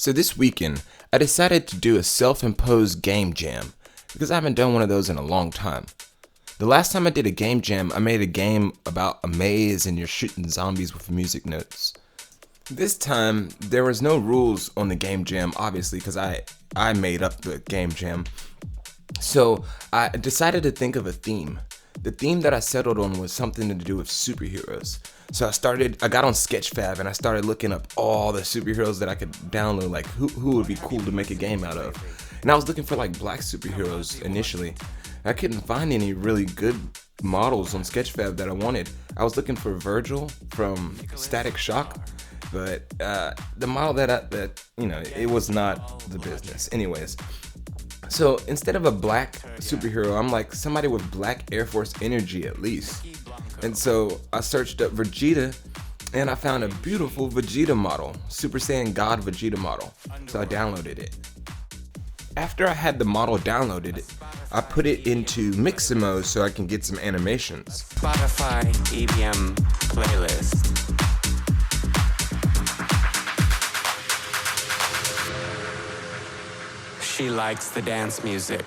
So this weekend, I decided to do a self-imposed game jam because I haven't done one of those in a long time. The last time I did a game jam, I made a game about a maze and you're shooting zombies with music notes. This time, there was no rules on the game jam, obviously, because I made up the game jam. So I decided to think of a theme. The theme that I settled on was something to do with superheroes. So I got on Sketchfab and I started looking up all the superheroes that I could download, like who would be cool to make a game out of. And I was looking for like black superheroes initially. I couldn't find any really good models on Sketchfab that I wanted. I was looking for Virgil from Static Shock, but the model that it was not the business. Anyways, so instead of a black superhero, I'm like somebody with black Air Force energy at least. And so I searched up Vegeta and I found a beautiful Vegeta model, Super Saiyan God Vegeta model. So I downloaded it. After I had the model downloaded, I put it into Mixamo so I can get some animations. Spotify EDM playlist. She likes the dance music.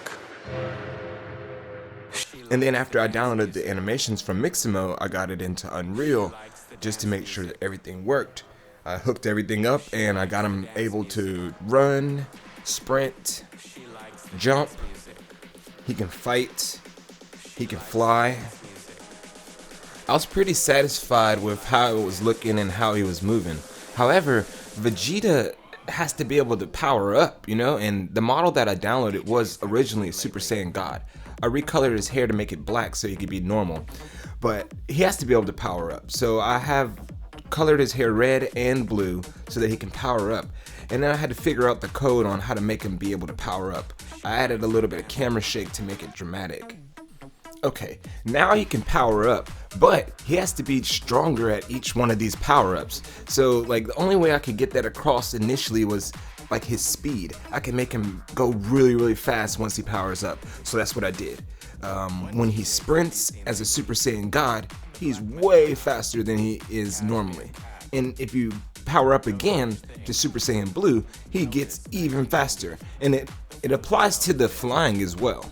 And then after I downloaded the animations from Mixamo, I got it into Unreal just to make sure that everything worked. I hooked everything up and I got him able to run, sprint, jump. He can fight. He can fly. I was pretty satisfied with how it was looking and how he was moving. However, Vegeta has to be able to power up, and the model that I downloaded was originally a Super Saiyan God. I recolored his hair to make it black so he could be normal, but he has to be able to power up. So I have colored his hair red and blue so that he can power up. And then I had to figure out the code on how to make him be able to power up. I added a little bit of camera shake to make it dramatic. Okay, now he can power up, but he has to be stronger at each one of these power-ups. So the only way I could get that across initially was like his speed. I can make him go really, really fast once he powers up. So that's what I did. When he sprints as a Super Saiyan God, he's way faster than he is normally. And if you power up again to Super Saiyan Blue, he gets even faster. And it applies to the flying as well.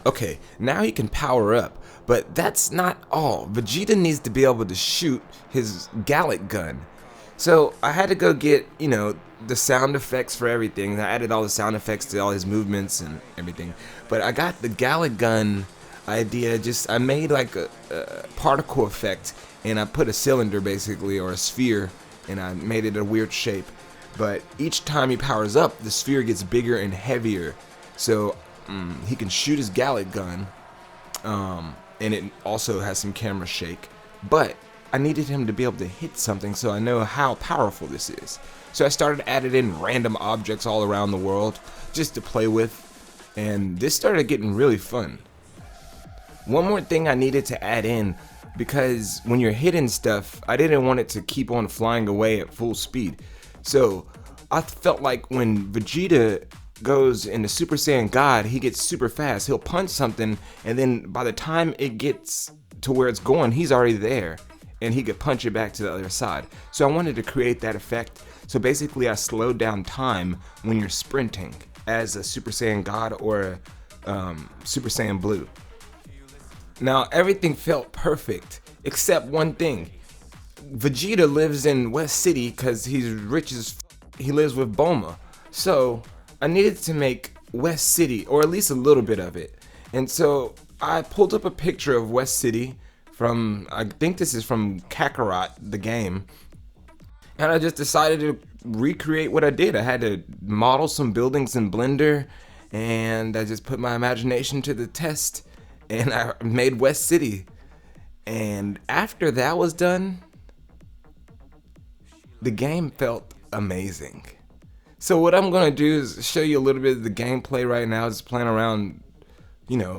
Okay, now he can power up, but that's not all. Vegeta needs to be able to shoot his Gallic gun. So I had to go get, the sound effects for everything. I added all the sound effects to all his movements and everything. But I got the Gallic gun idea, I made like a particle effect, and I put a cylinder basically, or a sphere, and I made it a weird shape. But each time he powers up, the sphere gets bigger and heavier. So he can shoot his Gallic gun, and it also has some camera shake. But I needed him to be able to hit something so I know how powerful this is. So I started adding in random objects all around the world just to play with, and this started getting really fun. One more thing I needed to add in, because when you're hitting stuff, I didn't want it to keep on flying away at full speed. So I felt like when Vegeta goes into Super Saiyan God, he gets super fast. He'll punch something, and then by the time it gets to where it's going, he's already there, and he could punch it back to the other side. So I wanted to create that effect. So basically I slowed down time when you're sprinting as a Super Saiyan God or Super Saiyan Blue. Now everything felt perfect except one thing. Vegeta lives in West City because he's rich as he lives with Bulma. So I needed to make West City, or at least a little bit of it. And so I pulled up a picture of West City from, I think this is from Kakarot, the game. And I just decided to recreate what I did. I had to model some buildings in Blender, and I just put my imagination to the test, and I made West City. And after that was done, the game felt amazing. So what I'm going to do is show you a little bit of the gameplay right now, just playing around,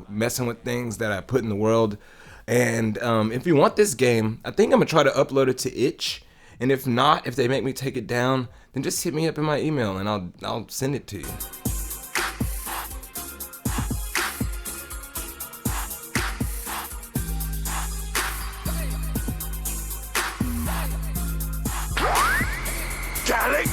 messing with things that I put in the world. And if you want this game, I think I'm going to try to upload it to itch. And if not, if they make me take it down, then just hit me up in my email and I'll send it to you. Gallic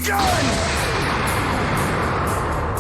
Gun!